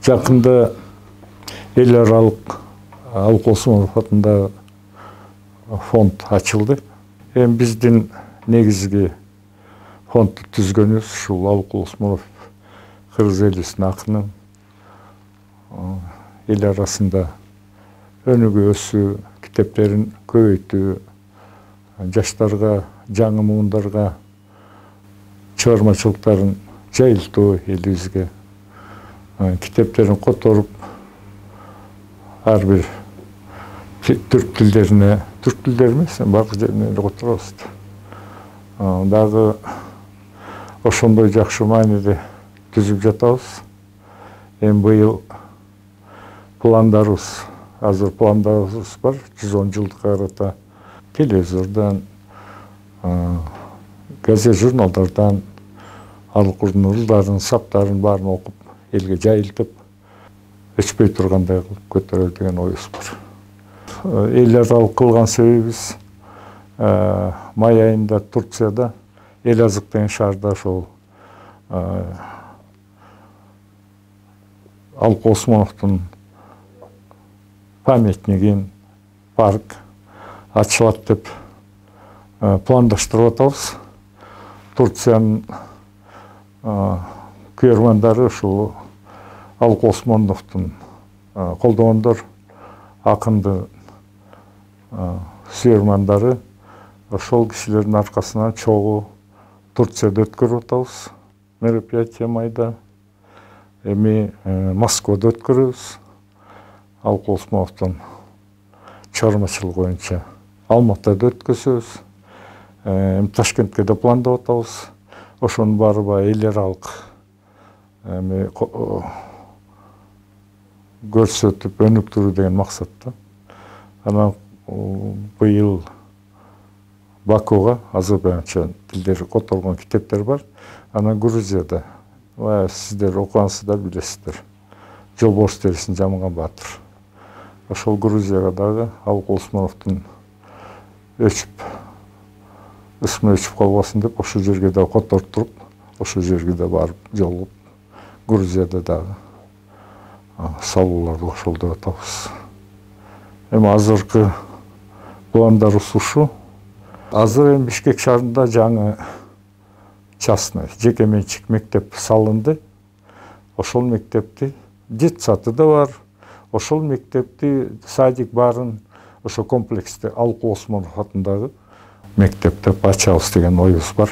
Жақында ел аралық Алып Осмонов атындағы фонд açıldı. Біздің негізгі фонд түзгөнүбүз ушул Алып Осмонов кыргыз элисинин акынын ел арасында өнүгүү өсүү, китептерин көбөйтүү, жаштарга, жаңы муундарга чыгармачылыктарын жайылтуу элибизге, китептерин которуп ар бир түрк тилдерине, түрк тилдери эмес, баардык жерине эле которобуз. Дагы ошондой жакшы мааниде түзүп жатабыз. Эми быйыл пландарыбыз, азыр пландарыбыз бар, 110 жылдыкка карата телевизордон, газет журналдардан алып курдун саптарын баарын окуп, элге жайылтып, өчпөй тургандай кылып көтөрөлү деген оюбуз бар. Эл аралык кылган себебибиз май айында Турцияда Элязык деген шаарда ошол Алып Осмоновдун памятнигин, парк ачылат деп пландаштырып атабыз. Турциянын күйөрмандары ушул Алып Осмоновдун колдогондор, акынды сүйөрмандары ошол кишилердин аркасынан чогуу Турцияда өткөрүп атабыз мероприятие майда. Эми Москвада өткөрөбүз. Алып Осмоновдун чыгармачылыгы боюнча Алматыда өткөзөбүз. Ташкентке да пландап атабыз. Ошонун баары эл аралык көрсөтүп, өнүктүрүү деген максатта. Анан быйыл Бакуга азербайжанча тилдери которгон китептер бар. Анан Грузияда, сиздер окугансыздар, билесиздер. Жолборс терисин жамыган баатыр. Ошол Грузияга дагы Алып Осмоновдун ысмы өчүп калбасын деп, ошол жерге да которуп, ошол жерге да барып жолугуп, Грузияда дагы салууларды ошолдоп атабыз. Эми азыркы пландарыбыз ушу. Азыр эми Бишкек шаарында жаңы частный, жеке менчик мектеп салынды. Ошол мектепти детсаты да бар. Ошол мектепти, садик барын, ошо комплексте Алып Осмонов атындагы мектепте ачабыз деген оюбуз бар.